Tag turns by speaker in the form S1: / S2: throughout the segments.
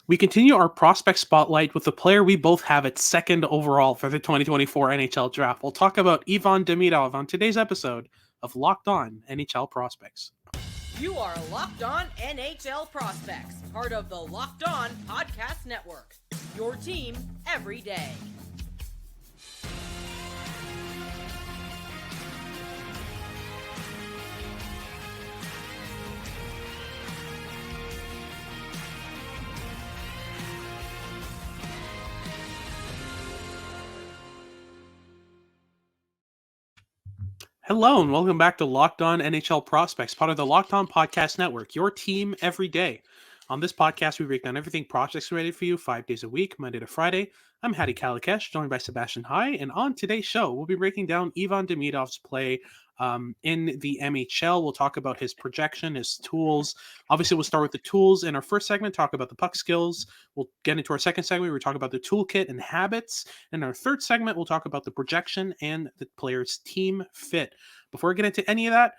S1: We continue our prospect spotlight with the player we both have at second overall for the 2024 NHL Draft. We'll talk about Ivan Demidov on today's episode of Locked On NHL Prospects.
S2: You are Locked On NHL Prospects, part of the Locked On Podcast Network. Your team every day.
S1: Hello and welcome back to Locked On NHL Prospects, part of the Locked On Podcast Network, your team every day. On this podcast, we break down everything prospects related for you 5 days a week, Monday to Friday. I'm Hattie Kalikesh, joined by Sebastian High, and on today's show, we'll be breaking down Ivan Demidov's play in the MHL. We'll talk about his projection, his tools. Obviously, we'll start with the tools in our first segment, talk about the puck skills. We'll get into our second segment, we'll talk about the toolkit and habits. In our third segment, we'll talk about the projection and the player's team fit. Before we get into any of that,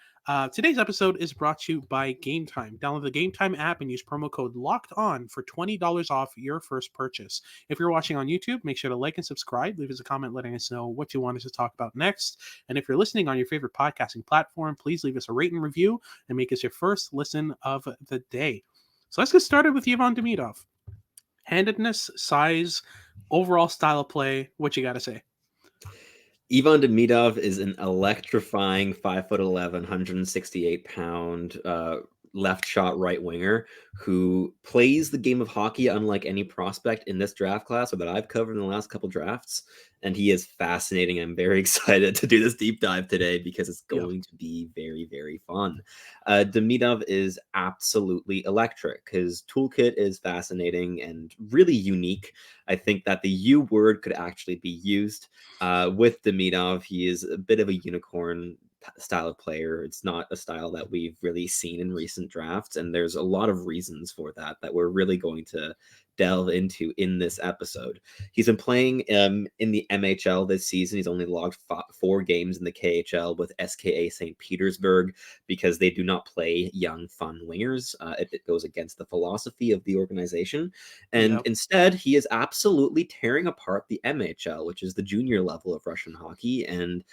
S1: today's episode is brought to you by Game Time. Download the Game Time app and use promo code LOCKEDON for $20 off your first purchase. If you're watching on YouTube, make sure to like and subscribe. Leave us a comment letting us know what you want us to talk about next. And if you're listening on your favorite podcasting platform, please leave us a rate and review and make us your first listen of the day. So let's get started with Ivan Demidov. Handedness, size, overall style of play, what you got to say?
S3: Ivan Demidov is an electrifying 5'11", 168-pound left shot right winger who plays the game of hockey unlike any prospect in this draft class or that I've covered in the last couple drafts. And he is fascinating. I'm very excited to do this deep dive today because it's going to be very, very fun. Demidov is absolutely electric. His toolkit is fascinating and really unique. I think that the U word could actually be used with Demidov. He is a bit of a unicorn style of player. It's not a style that we've really seen in recent drafts, and there's a lot of reasons for that we're really going to delve into in this episode. He's been playing in the MHL this season. He's only logged 4 games in the KHL with SKA St. Petersburg because they do not play young, fun wingers. It goes against the philosophy of the organization. And instead, he is absolutely tearing apart the MHL, which is the junior level of Russian hockey, and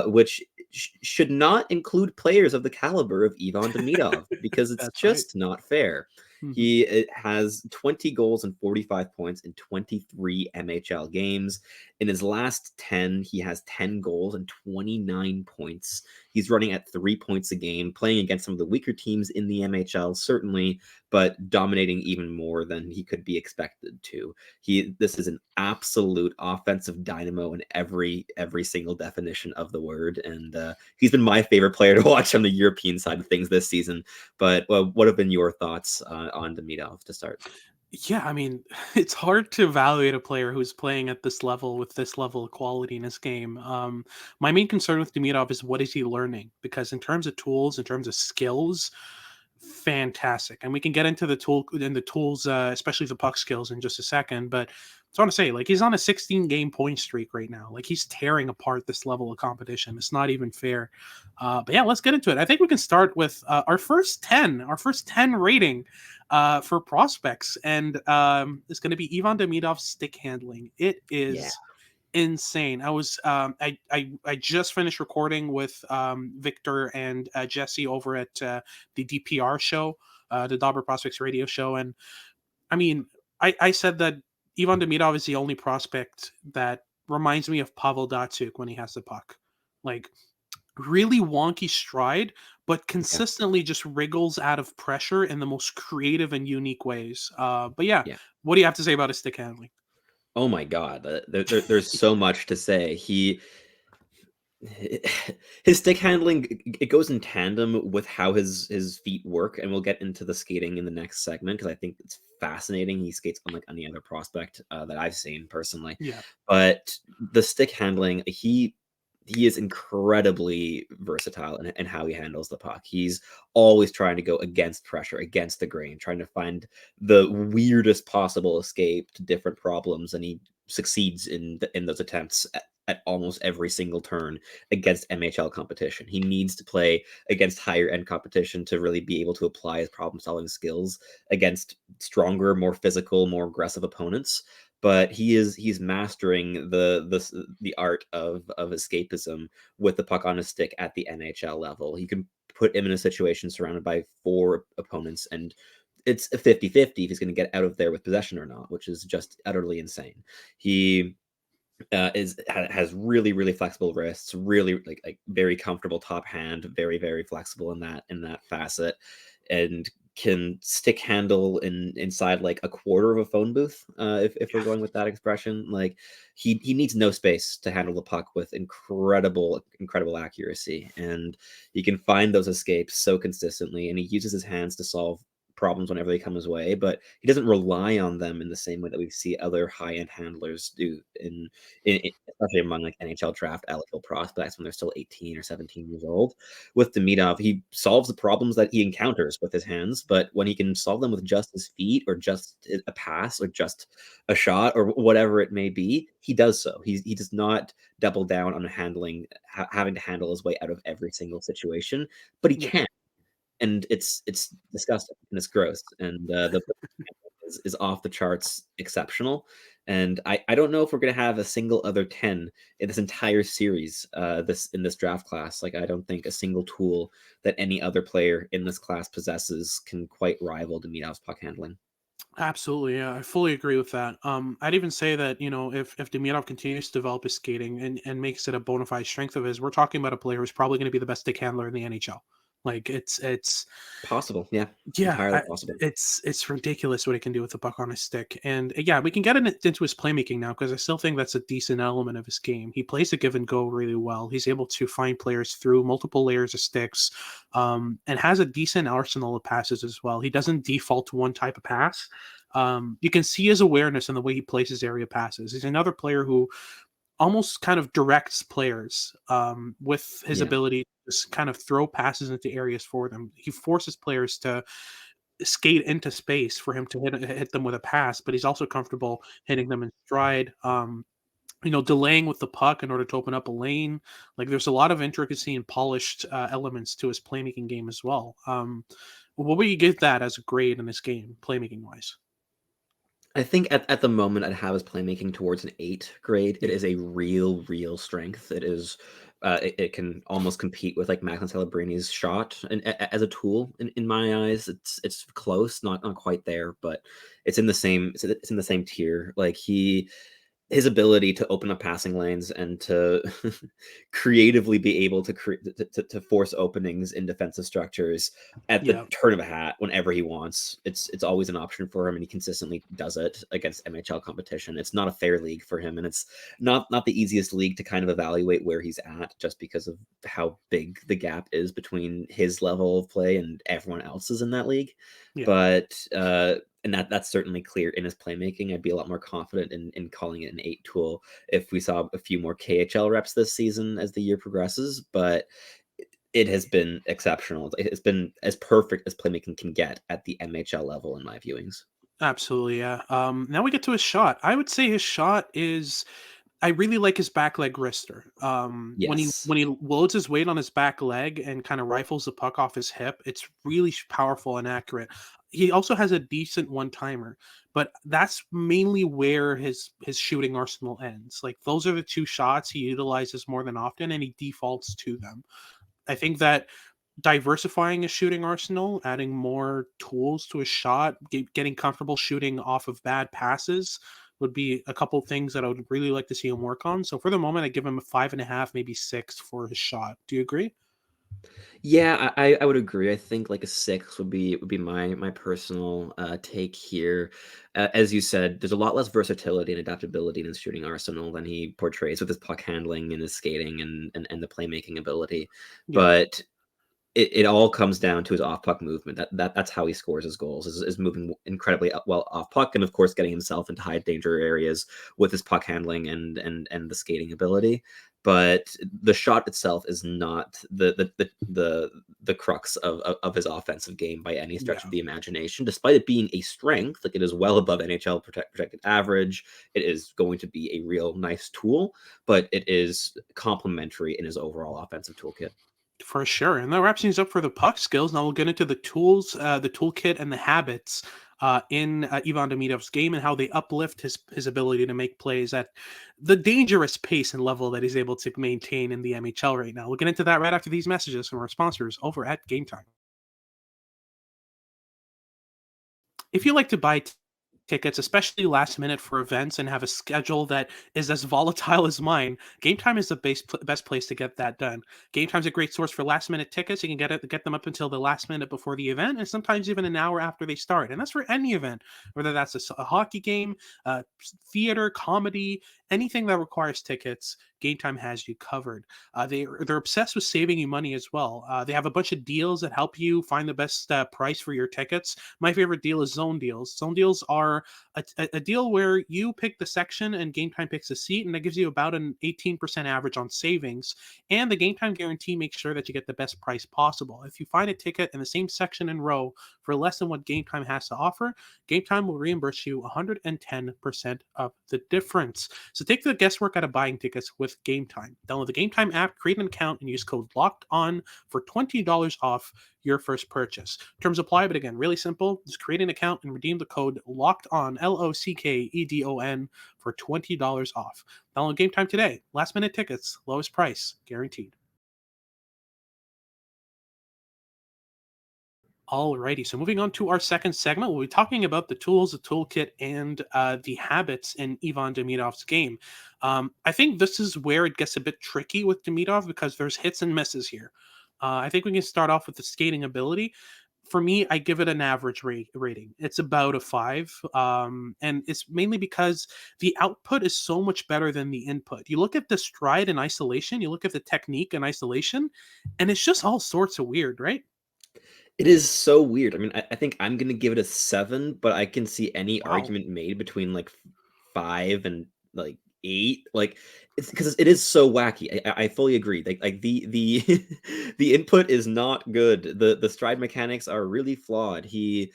S3: which should not include players of the caliber of Ivan Demidov because it's just not fair. Mm-hmm. He has 20 goals and 45 points in 23 MHL games. In his last 10, he has 10 goals and 29 points. He's running at 3 points a game, playing against some of the weaker teams in the MHL, certainly, but dominating even more than he could be expected to. This is an absolute offensive dynamo in every single definition of the word, and he's been my favorite player to watch on the European side of things this season. But what have been your thoughts on Demidov to start?
S1: Yeah, I mean, it's hard to evaluate a player who's playing at this level with this level of quality in his game. My main concern with Demidov is what is he learning? Because in terms of tools, in terms of skills, fantastic. And we can get into the tools, especially the puck skills in just a second. But I want to say, like, he's on a 16-game point streak right now. Like, he's tearing apart this level of competition. It's not even fair. But yeah, let's get into it. I think we can start with our first 10 rating for prospects. And it's going to be Ivan Demidov's stick handling. It is insane. I was I just finished recording with Victor and Jesse over at the DPR show, the Dobber Prospects radio show. And I mean, I said that Ivan Demidov is the only prospect that reminds me of Pavel Datsyuk when he has the puck. Like, really wonky stride, but consistently just wriggles out of pressure in the most creative and unique ways. But what do you have to say about his stick handling?
S3: Oh my God, there's so much to say. His stick handling, it goes in tandem with how his feet work, and we'll get into the skating in the next segment because I think it's fascinating. He skates unlike any other prospect that I've seen personally. Yeah. But the stick handling, he is incredibly versatile in how he handles the puck. He's always trying to go against pressure, against the grain, trying to find the weirdest possible escape to different problems, and he succeeds in those attempts at almost every single turn against MHL competition. He needs to play against higher end competition to really be able to apply his problem solving skills against stronger, more physical, more aggressive opponents. But he's mastering the art of escapism with the puck on his stick at the NHL level. He can put him in a situation surrounded by 4 opponents, and it's a 50-50 if he's going to get out of there with possession or not, which is just utterly insane. He has really flexible wrists, really like very comfortable top hand, very flexible in that facet, and can stick handle inside like a quarter of a phone booth, if we're going with that expression. Like he needs no space to handle the puck with incredible accuracy, and he can find those escapes so consistently, and he uses his hands to solve problems whenever they come his way, but he doesn't rely on them in the same way that we see other high-end handlers do especially among like NHL draft eligible prospects when they're still 18 or 17 years old. With Demidov, he solves the problems that he encounters with his hands, but when he can solve them with just his feet or just a pass or just a shot or whatever it may be, he does so. He does not double down on having to handle his way out of every single situation, but he
S1: Yeah.
S3: can, and it's disgusting and it's gross, and the is off the charts exceptional. And I don't know if we're gonna have a single other 10 in this entire series, in this draft class. Like I don't think a single tool that any other player in this class possesses can quite rival Demidov's puck handling.
S1: Absolutely, yeah, I fully agree with that. I'd even say that if Demidov continues to develop his skating and makes it a bona fide strength of his, we're talking about a player who's probably going to be the best stick handler in the NHL. Like it's
S3: Possible, yeah,
S1: yeah,
S3: entirely possible.
S1: it's ridiculous what he can do with the puck on his stick, and yeah, we can get into his playmaking now because I still think that's a decent element of his game. He plays a give and go really well. He's able to find players through multiple layers of sticks, and has a decent arsenal of passes as well. He doesn't default to one type of pass. You can see his awareness in the way he places area passes. He's another player who almost kind of directs players with his
S3: Yeah.
S1: ability to just kind of throw passes into areas for them. He forces players to skate into space for him to hit them with a pass, but he's also comfortable hitting them in stride. Delaying with the puck in order to open up a lane. Like there's a lot of intricacy and polished elements to his playmaking game as well. What would you give that as a grade in this game, playmaking wise?
S3: I think at the moment I'd have his playmaking towards an 8 grade. It
S1: Yeah,
S3: is a real strength. It is it can almost compete with like Macklin Celebrini's shot, and as a tool in my eyes, it's close, not quite there, but it's in the same it's in the same tier. Like his ability to open up passing lanes and to creatively be able to to force openings in defensive structures at the
S1: yeah,
S3: turn of a hat whenever he wants. It's always an option for him, and he consistently does it against MHL competition. It's not a fair league for him, and it's not the easiest league to kind of evaluate where he's at, just because of how big the gap is between his level of play and everyone else's in that league.
S1: yeah.
S3: But and that's certainly clear in his playmaking. I'd be a lot more confident in calling it an 8 tool if we saw a few more KHL reps this season as the year progresses. But it has been exceptional. It's been as perfect as playmaking can get at the MHL level in my viewings.
S1: Absolutely, yeah. Now we get to his shot. I would say his shot is I really like his back leg wrister. When he
S3: Yes.
S1: when he loads his weight on his back leg and kind of rifles the puck off his hip, it's really powerful and accurate. He also has a decent one timer, but that's mainly where his shooting arsenal ends. Like those are the two shots he utilizes more than often, and he defaults to them. I think that diversifying his shooting arsenal, adding more tools to his shot, getting comfortable shooting off of bad passes would be a couple things that I would really like to see him work on. So for the moment, I give him a 5.5, maybe 6 for his shot. Do you agree?
S3: Yeah, I would agree. I think like a 6 would be my personal take here. As you said, there's a lot less versatility and adaptability in his shooting arsenal than he portrays with his puck handling and his skating and the playmaking ability.
S1: Yeah,
S3: But it all comes down to his off puck movement. That's how he scores his goals, is moving incredibly well off puck, and of course getting himself into high danger areas with his puck handling and the skating ability. But the shot itself is not the crux of his offensive game by any stretch of the imagination, despite it being a strength. Like, it is well above NHL projected average. It is going to be a real nice tool, but it is complementary in his overall offensive toolkit.
S1: For sure. And that wraps things up for the puck skills. Now we'll get into the tools, the toolkit, and the habits in Ivan Demidov's game, and how they uplift his ability to make plays at the dangerous pace and level that he's able to maintain in the NHL right now. We'll get into that right after these messages from our sponsors over at Game Time. If you like to buy tickets, especially last minute for events, and have a schedule that is as volatile as mine, Game Time is the best place to get that done. Game Time's a great source for last minute tickets. You can get them up until the last minute before the event, and sometimes even an hour after they start. And that's for any event, whether that's a hockey game, theater, comedy, anything that requires tickets. Game Time has you covered. They're obsessed with saving you money as well. They have a bunch of deals that help you find the best price for your tickets. My favorite deal is zone deals. Zone deals are a deal where you pick the section and Game Time picks a seat, and that gives you about an 18% average on savings. And the Game Time guarantee makes sure that you get the best price possible. If you find a ticket in the same section and row for less than what Game Time has to offer, Game Time will reimburse you 110% of the difference. So take the guesswork out of buying tickets with Game Time. Download the Game Time app, create an account, and use code LOCKEDON for $20 off your first purchase. Terms apply, but again, really simple. Just create an account and redeem the code LOCKEDON, LOCKEDON, for $20 off. Download Game Time today. Last minute tickets, lowest price, guaranteed. Alrighty, so moving on to our second segment, we'll be talking about the tools, the toolkit, and the habits in Ivan Demidov's game. I think this is where it gets a bit tricky with Demidov, because there's hits and misses here. I think we can start off with the skating ability. For me, I give it an average rating. It's about a 5, and it's mainly because the output is so much better than the input. You look at the stride in isolation, you look at the technique in isolation, and it's just all sorts of weird, right?
S3: It is so weird. I mean, I think I'm gonna give it a 7, but I can see any
S1: Wow.
S3: argument made between like 5 and like 8. Like, it's because it is so wacky. I fully agree. Like the the input is not good. The stride mechanics are really flawed. He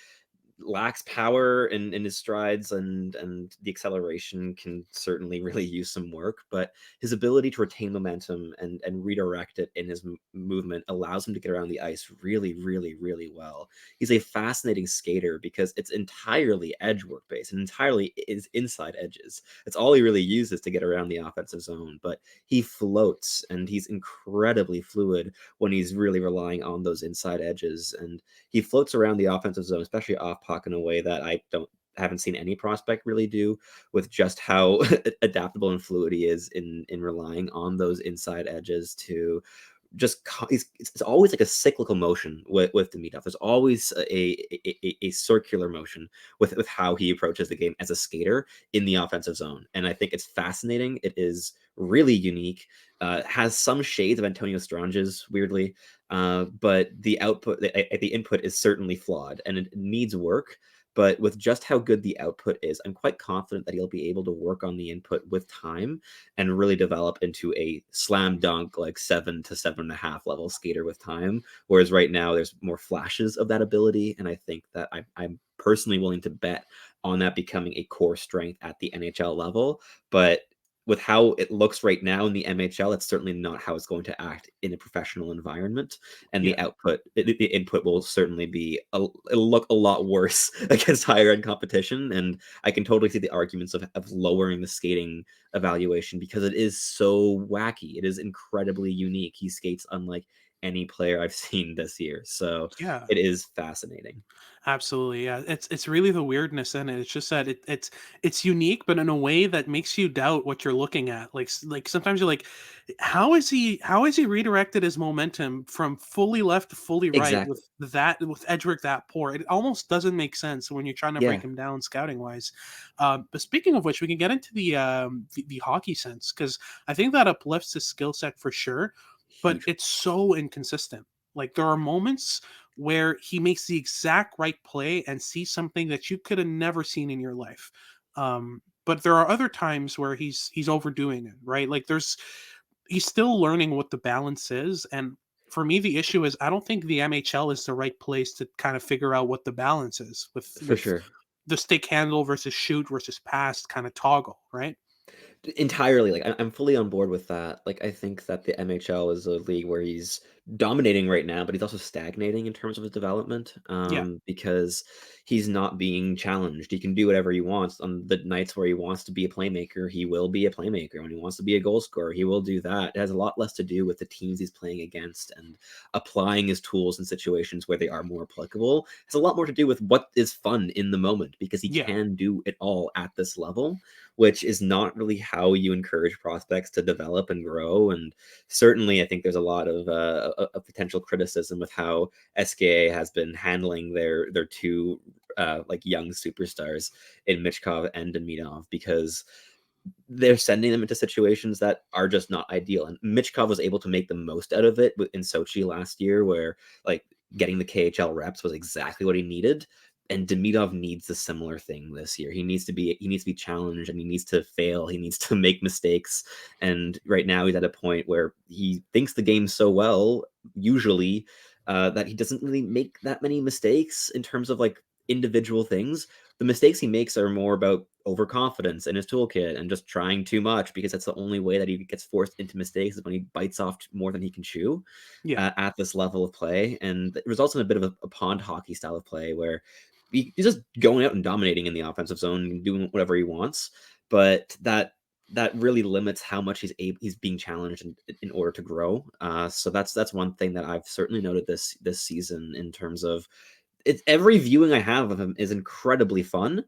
S3: lacks power in his strides, and the acceleration can certainly really use some work, but his ability to retain momentum and redirect it in his movement allows him to get around the ice really well. He's a fascinating skater because it's entirely edge work based and entirely is inside edges. It's all he really uses to get around the offensive zone, but he floats, and he's incredibly fluid when he's really relying on those inside edges, and he floats around the offensive zone, especially off puck, in a way that I haven't seen any prospect really do, with just how adaptable and fluid he is in relying on those inside edges to just it's always like a cyclical motion with Demidov. There's always a circular motion with how he approaches the game as a skater in the offensive zone, and I think it's fascinating. It is really unique. Has some shades of Antonio Strange's, weirdly, but the input is certainly flawed, and it needs work. But with just how good the output is, I'm quite confident that he'll be able to work on the input with time and really develop into a slam dunk, like 7 to 7.5 level skater with time. Whereas right now there's more flashes of that ability. And I think that I'm personally willing to bet on that becoming a core strength at the NHL level. But with how it looks right now in the MHL, it's certainly not how it's going to act in a professional environment. And
S1: Yeah.
S3: the input will certainly be, it'll look a lot worse against higher end competition. And I can totally see the arguments of lowering the skating evaluation, because it is so wacky. It is incredibly unique. He skates unlike any player I've seen this year. So
S1: Yeah.
S3: it is fascinating.
S1: Absolutely, yeah. It's really the weirdness in it. It's just that it's unique, but in a way that makes you doubt what you're looking at. Like sometimes you're like, how is he redirected his momentum from fully left to fully right
S3: Exactly.
S1: with edge work that poor? It almost doesn't make sense when you're trying to break
S3: Yeah.
S1: him down scouting wise. But speaking of which, we can get into the hockey sense, because I think that uplifts his skill set for sure, but
S3: Huge.
S1: it's so inconsistent. Like there are moments where he makes the exact right play and sees something that you could have never seen in your life. But there are other times where he's overdoing it, right? Like he's still learning what the balance is. And for me, the issue is I don't think the MHL is the right place to kind of figure out what the balance is
S3: For
S1: with
S3: sure.
S1: the stick handle versus shoot versus pass kind of toggle, right?
S3: Entirely, like, I'm fully on board with that. Like, I think that the MHL is a league where he's dominating right now, but he's also stagnating in terms of his development,
S1: Yeah,
S3: because he's not being challenged. He can do whatever he wants on the nights where he wants to be a playmaker. He will be a playmaker. When he wants to be a goal scorer, he will do that. It has a lot less to do with the teams he's playing against and applying his tools in situations where they are more applicable. It's a lot more to do with what is fun in the moment because he
S1: yeah,
S3: can do it all at this level, which is not really how you encourage prospects to develop and grow. And certainly, I think there's a lot of potential criticism with how SKA has been handling their two like young superstars in Michkov and Demidov, because they're sending them into situations that are just not ideal. And Michkov was able to make the most out of it in Sochi last year, where like getting the KHL reps was exactly what he needed. And Demidov needs a similar thing this year. He needs to be challenged, and he needs to fail. He needs to make mistakes. And right now he's at a point where he thinks the game so well, usually, that he doesn't really make that many mistakes in terms of like individual things. The mistakes he makes are more about overconfidence in his toolkit and just trying too much, because that's the only way that he gets forced into mistakes, is when he bites off more than he can chew
S1: yeah.
S3: at this level of play. And it results in a bit of a pond hockey style of play where he's just going out and dominating in the offensive zone and doing whatever he wants. But that really limits how much he's being challenged in order to grow. So that's one thing that I've certainly noted this season, in terms of every viewing I have of him is incredibly fun,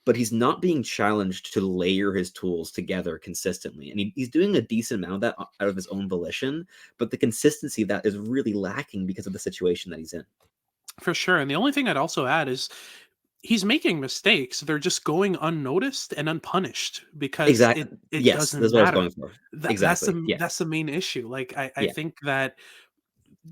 S3: but he's not being challenged to layer his tools together consistently. And he's doing a decent amount of that out of his own volition, but the consistency of that is really lacking because of the situation that he's in.
S1: For sure. And the only thing I'd also add is he's making mistakes. They're just going unnoticed and unpunished because
S3: Exactly.
S1: it
S3: Yes,
S1: doesn't
S3: that's what I was
S1: matter.
S3: going for. Exactly. Yeah.
S1: That's the main issue. Like I
S3: Yeah.
S1: think that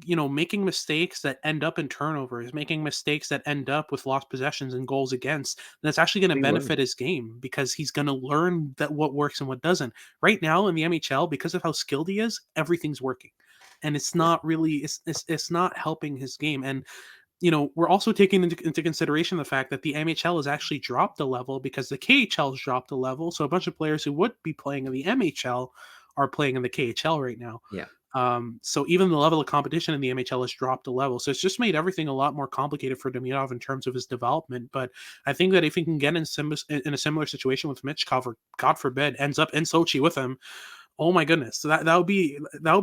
S1: making mistakes that end up in turnovers, making mistakes that end up with lost possessions and goals against, that's actually going to
S3: Things learned.
S1: benefit his game because he's going to learn that what works and what doesn't. Right now in the MHL, because of how skilled he is, everything's working. And it's not really it's not helping his game. And we're also taking into consideration the fact that the MHL has actually dropped a level because the KHL has dropped a level. So a bunch of players who would be playing in the MHL are playing in the KHL right now.
S3: Yeah.
S1: So even the level of competition in the MHL has dropped a level. So it's just made everything a lot more complicated for Demidov in terms of his development. But I think that if he can get in a similar situation with Michkov, or God forbid, ends up in Sochi with him, oh my goodness, so that would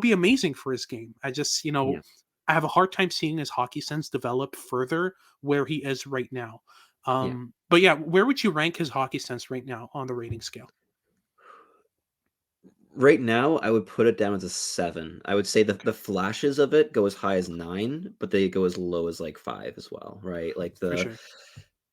S1: be amazing for his game. I just
S3: Yeah.
S1: I have a hard time seeing his hockey sense develop further where he is right now.
S3: Yeah.
S1: But yeah, where would you rank his hockey sense right now on the rating scale?
S3: Right now, I would put it down as a 7. I would say the flashes of it go as high as 9, but they go as low as like 5 as well, right? Like
S1: For sure.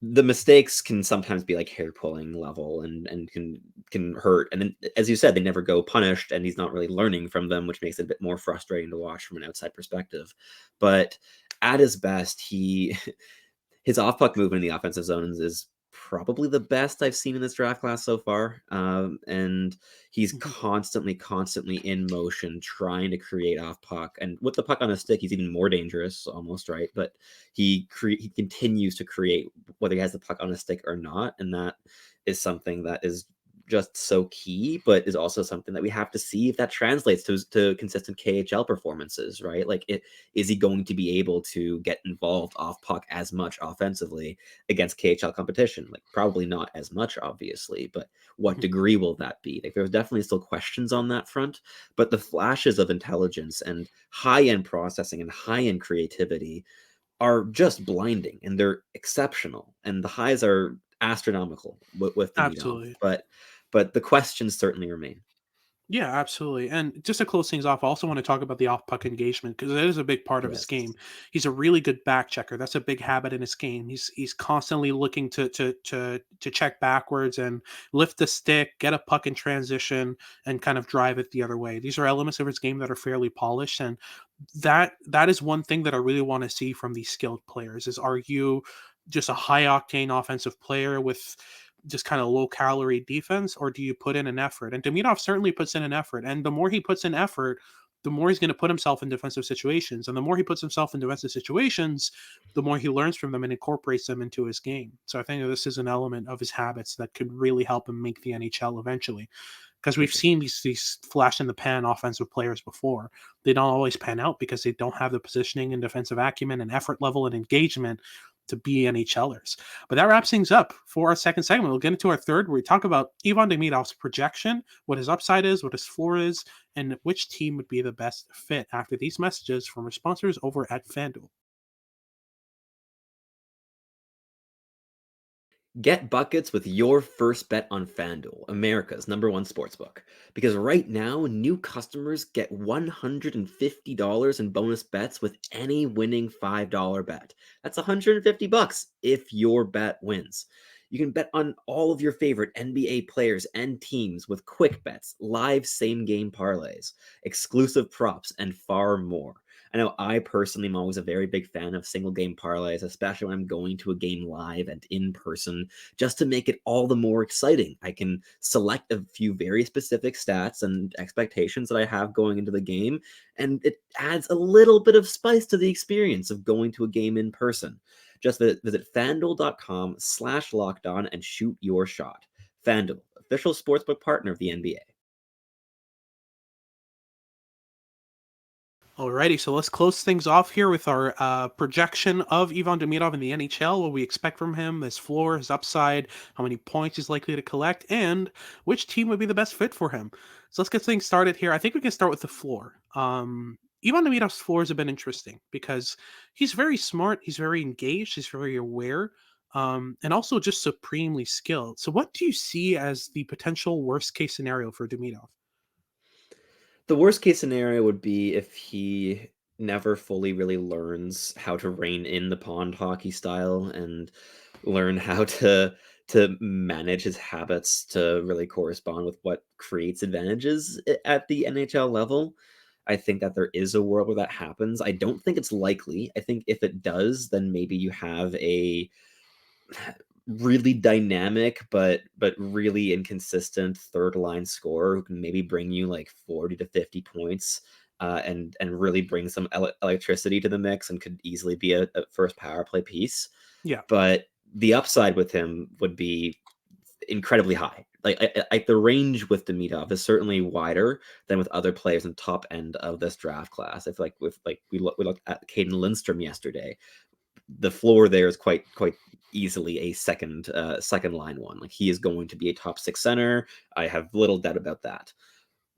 S3: the mistakes can sometimes be like hair pulling level, and can hurt. And then, as you said, they never go punished, and he's not really learning from them, which makes it a bit more frustrating to watch from an outside perspective. But at his best, his off puck movement in the offensive zones is probably the best I've seen in this draft class so far. And he's
S1: Mhm.
S3: constantly in motion, trying to create off puck. And with the puck on his stick, he's even more dangerous, almost, right? But he continues to create, whether he has the puck on his stick or not, and that is something that is just so key, but is also something that we have to see if that translates to consistent KHL performances, right? Like, is he going to be able to get involved off puck as much offensively against KHL competition? Like, probably not as much, obviously, but what
S1: Mhm.
S3: degree will that be? Like, there's definitely still questions on that front, but the flashes of intelligence and high-end processing and high-end creativity are just blinding, and they're exceptional, and the highs are astronomical with Demidov,
S1: Absolutely.
S3: but the questions certainly remain.
S1: Yeah, absolutely. And just to close things off, I also want to talk about the off puck engagement because it is a big part of his
S3: Yes.
S1: game. He's a really good back checker. That's a big habit in his game. He's constantly looking to check backwards and lift the stick, get a puck in transition, and kind of drive it the other way. These are elements of his game that are fairly polished. And that is one thing that I really want to see from these skilled players is, are you just a high octane offensive player with just kind of low calorie defense, or do you put in an effort? And Demidov certainly puts in an effort, and the more he puts in effort, the more he's going to put himself in defensive situations, and the more he puts himself in defensive situations, the more he learns from them and incorporates them into his game. So I think that this is an element of his habits that could really help him make the NHL eventually, because
S3: For
S1: we've
S3: sure.
S1: seen these flash in the pan offensive players before. They don't always pan out because they don't have the positioning and defensive acumen and effort level and engagement to be NHLers. But that wraps things up for our second segment. We'll get into our third, where we talk about Ivan Demidov's projection, what his upside is, what his floor is, and which team would be the best fit after these messages from our sponsors over at FanDuel.
S3: Get buckets with your first bet on FanDuel, America's #1 sportsbook. Because right now, new customers get $150 in bonus bets with any winning $5 bet. That's $150 if your bet wins. You can bet on all of your favorite NBA players and teams with quick bets, live same game parlays, exclusive props, and far more. I know I personally am always a very big fan of single game parlays, especially when I'm going to a game live and in person, just to make it all the more exciting. I can select a few very specific stats and expectations that I have going into the game, and it adds a little bit of spice to the experience of going to a game in person. Just visit fanduel.com/lockedon and shoot your shot. FanDuel, official sportsbook partner of the NBA.
S1: Alrighty, so let's close things off here with our projection of Ivan Demidov in the NHL, what we expect from him, his floor, his upside, how many points he's likely to collect, and which team would be the best fit for him. So let's get things started here. I think we can start with the floor. Ivan Demidov's floors have been interesting because he's very smart, he's very engaged, he's very aware, and also just supremely skilled. So what do you see as the potential worst case scenario for Demidov?
S3: The worst case scenario would be if he never fully really learns how to rein in the pond hockey style and learn how to manage his habits to really correspond with what creates advantages at the NHL level. I think that there is a world where that happens. I don't think it's likely. I think if it does, then maybe you have a really dynamic but really inconsistent third line scorer who can maybe bring you like 40 to 50 points, and really bring some electricity to the mix and could easily be a first power play piece.
S1: Yeah,
S3: But the upside with him would be incredibly high. Like the range with Demidov is certainly wider than with other players in the top end of this draft class. I feel like with like we looked at Caden Lindstrom yesterday, the floor there is quite easily a second line one. Like he is going to be a top six center. I have little doubt about that.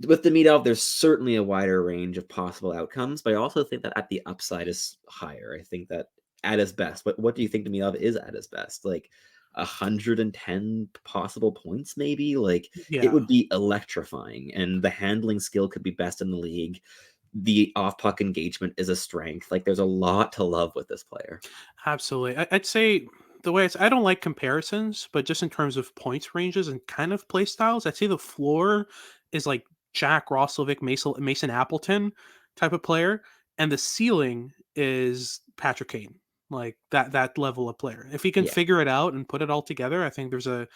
S3: With Demidov, there's certainly a wider range of possible outcomes, but I also think that at the upside is higher. I think that at his best, what do you think Demidov is at his best? Like 110 possible points, maybe? Like it
S1: yeah.
S3: would be electrifying, and the handling skill could be best in the league. The off puck engagement is a strength. Like there's a lot to love with this player.
S1: Absolutely. I'd say the way I don't like comparisons, but just in terms of points ranges and kind of play styles, I'd say the floor is like Jack Roslovic, Mason Appleton type of player, and the ceiling is Patrick Kane. Like that level of player. If he can
S3: Yeah.
S1: figure it out and put it all together, I think there's a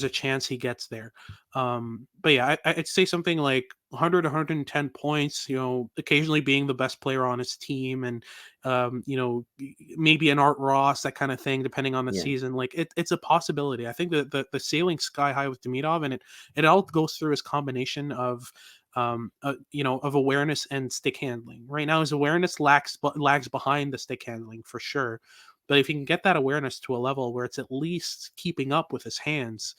S1: chance he gets there. But yeah, I'd say something like 100, 110 points. You know, occasionally being the best player on his team, and you know, maybe an Art Ross, that kind of thing, depending on the
S3: Yeah.
S1: season. Like it's a possibility. I think that the ceiling sky high with Demidov, and it all goes through his combination of you know, of awareness and stick handling. Right now, his awareness lags behind the stick handling for sure. But if he can get that awareness to a level where it's at least keeping up with his hands,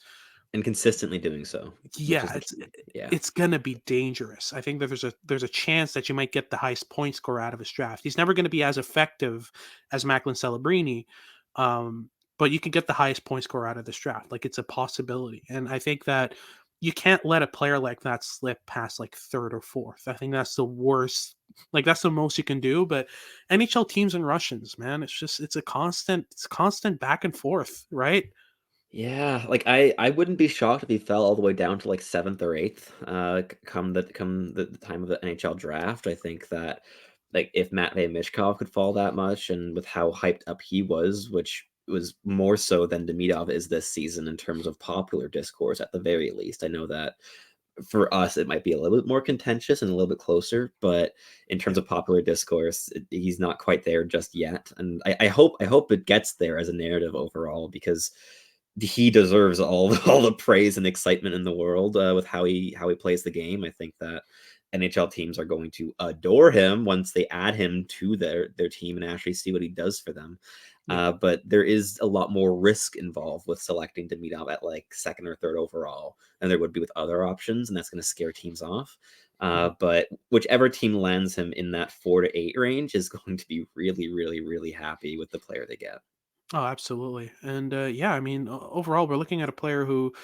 S3: And consistently doing so, which is
S1: yeah,
S3: the key. Yeah.
S1: it's gonna be dangerous. I think that there's a chance that you might get the highest point score out of his draft. He's never going to be as effective as Macklin Celebrini, but you can get the highest point score out of this draft. Like it's a possibility, and I think that you can't let a player like that slip past like third or fourth. I think that's the worst. Like that's the most you can do. But NHL teams and Russians, man, it's constant back and forth, right?
S3: Yeah, like I wouldn't be shocked if he fell all the way down to like seventh or eighth, come the time of the NHL draft. I think that like if Matvei Michkov could fall that much, and with how hyped up he was, which was more so than Demidov is this season in terms of popular discourse at the very least. I know that for us it might be a little bit more contentious and a little bit closer, but in terms
S1: Yeah.
S3: of popular discourse, he's not quite there just yet. And I hope it gets there as a narrative overall, because he deserves all the praise and excitement in the world with how he plays the game. I think that NHL teams are going to adore him once they add him to their team and actually see what he does for them.
S1: Yeah.
S3: But there is a lot more risk involved with selecting Demidov at like second or third overall than there would be with other options, and that's going to scare teams off.
S1: Mhm.
S3: But whichever team lands him in that 4 to 8 range is going to be really, really, really happy with the player they get.
S1: Oh, absolutely. And yeah, I mean, overall, we're looking at a player who,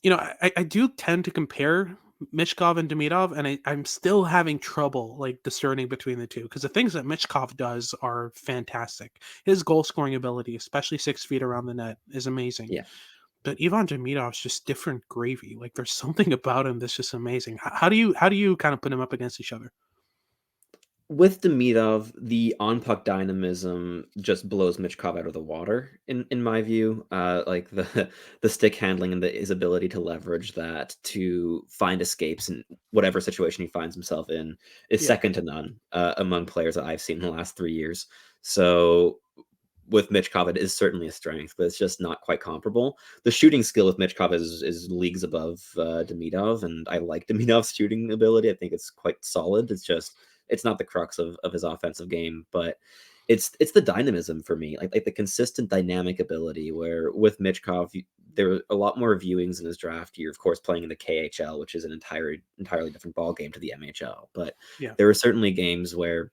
S1: I do tend to compare Mishkov and Demidov, and I'm still having trouble like discerning between the two because the things that Mishkov does are fantastic. His goal scoring ability, especially 6 feet around the net, is amazing.
S3: Yeah.
S1: But Ivan Demidov's just different gravy. Like there's something about him that's just amazing. How do you kind of put him up against each other?
S3: With Demidov, the on puck dynamism just blows Michkov out of the water, in my view. Like the stick handling and his ability to leverage that to find escapes in whatever situation he finds himself in is
S1: Yeah,
S3: second to none among players that I've seen in the last 3 years. So with Michkov, it is certainly a strength, but it's just not quite comparable. The shooting skill with Michkov is leagues above Demidov, and I like Demidov's shooting ability. I think it's quite solid. It's not the crux of his offensive game, but it's the dynamism for me, like the consistent dynamic ability. Where with Michkov, there were a lot more viewings in his draft year, of course, playing in the KHL, which is an entirely different ball game to the MHL. But
S1: yeah,
S3: there were certainly games where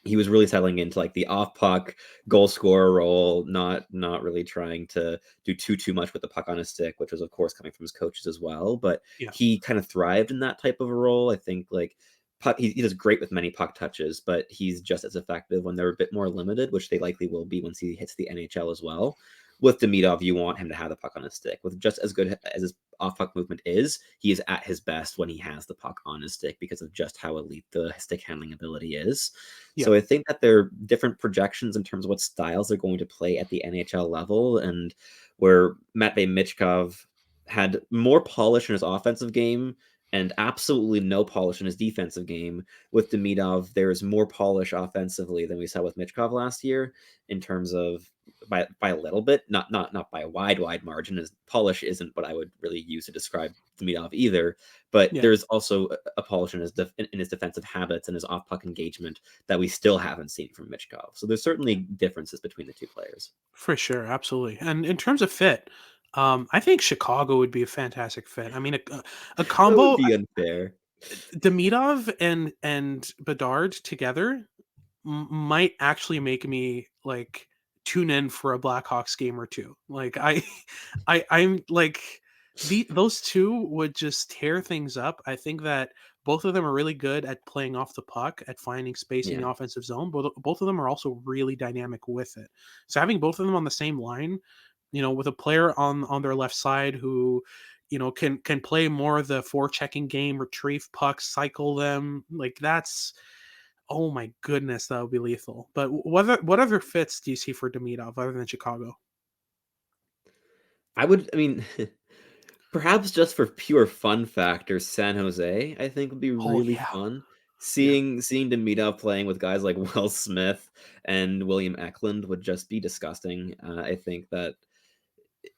S3: he was really settling into like the off puck goal scorer role, not really trying to do too much with the puck on his stick, which was of course coming from his coaches as well. But
S1: yeah,
S3: he kind of thrived in that type of a role. I think like puck, he does great with many puck touches, but he's just as effective when they're a bit more limited, which they likely will be once he hits the NHL as well. With Demidov, you want him to have the puck on his stick. With just as good as his off puck movement is, he is at his best when he has the puck on his stick because of just how elite the stick handling ability is.
S1: yeah,
S3: So I think that there are different projections in terms of what styles they're going to play at the NHL level, and where Matvei Michkov had more polish in his offensive game and absolutely no polish in his defensive game. With Demidov, there's more polish offensively than we saw with Michkov last year in terms of by a little bit, not by a wide margin. His polish isn't what I would really use to describe Demidov either, but
S1: yeah.
S3: there's also a polish in his defensive habits and his off puck engagement that we still haven't seen from Michkov. So there's certainly differences between the two players.
S1: For sure, absolutely. And in terms of fit, I think Chicago would be a fantastic fit. I mean, a
S3: That would
S1: combo
S3: be unfair.
S1: Demidov and Bedard together might actually make me like tune in for a Blackhawks game or two. Like I'm like those two would just tear things up. I think that both of them are really good at playing off the puck, at finding space in
S3: Yeah.
S1: the offensive zone. Both of them are also really dynamic with it. So having both of them on the same line, with a player on their left side who can play more of the forechecking game, retrieve pucks, cycle them, like that's, oh my goodness, that would be lethal. But what other fits do you see for Demidov other than Chicago?
S3: I mean, perhaps just for pure fun factor, San Jose, I think would be
S1: Oh
S3: really
S1: yeah,
S3: fun.
S1: yeah,
S3: Seeing Demidov playing with guys like Will Smith and William Eklund would just be disgusting. I think that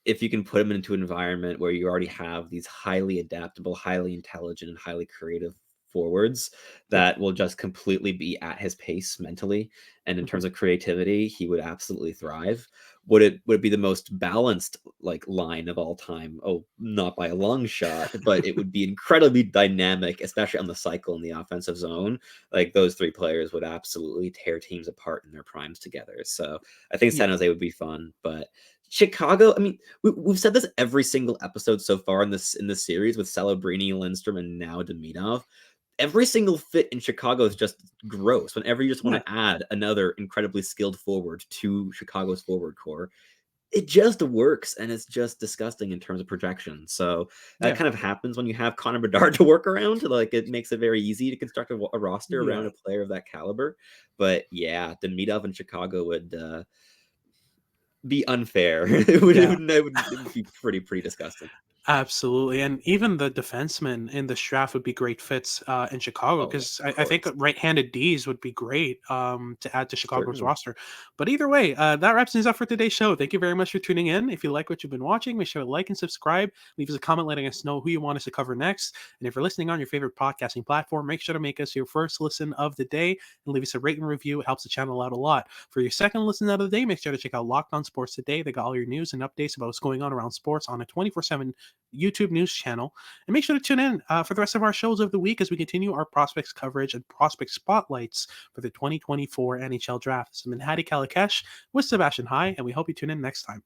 S3: if you can put him into an environment where you already have these highly adaptable, highly intelligent, and highly creative forwards
S1: yeah,
S3: that will just completely be at his pace mentally, and in
S1: mhm,
S3: terms of creativity, he would absolutely thrive. Would it be the most balanced like line of all time? Oh, not by a long shot, but it would be incredibly dynamic, especially on the cycle in the offensive zone. Like those three players would absolutely tear teams apart in their primes together. So I think
S1: yeah,
S3: San Jose would be fun, but Chicago, I mean, we've said this every single episode so far in this series with Celebrini, Lindstrom, and now Demidov. Every single fit in Chicago is just gross. Whenever you just want
S1: yeah,
S3: to add another incredibly skilled forward to Chicago's forward core, it just works, and it's just disgusting in terms of projection. So that
S1: Yeah.
S3: kind of happens when you have Connor Bedard to work around. Like, it makes it very easy to construct a roster around
S1: Yeah.
S3: a player of that caliber. But yeah, Demidov in Chicago would be unfair.
S1: Yeah.
S3: It would be pretty disgusting.
S1: Absolutely, and even the defensemen in this draft would be great fits in Chicago
S3: Oh,
S1: because
S3: of
S1: I think
S3: course,
S1: right-handed Ds would be great to add to Chicago's
S3: certainly.
S1: roster. But either way, that wraps things up for today's show. Thank you very much for tuning in. If you like what you've been watching, make sure to like and subscribe. Leave us a comment letting us know who you want us to cover next. And if you're listening on your favorite podcasting platform, make sure to make us your first listen of the day and leave us a rate and review. It helps the channel out a lot. For your second listen of the day, make sure to check out Locked On Sports Today. They got all your news and updates about what's going on around sports on a 24/7 YouTube news channel. And make sure to tune in for the rest of our shows of the week as we continue our prospects coverage and prospect spotlights for the 2024 NHL Draft. This has been Hadi Kalikesh with Sebastian High, and we hope you tune in next time.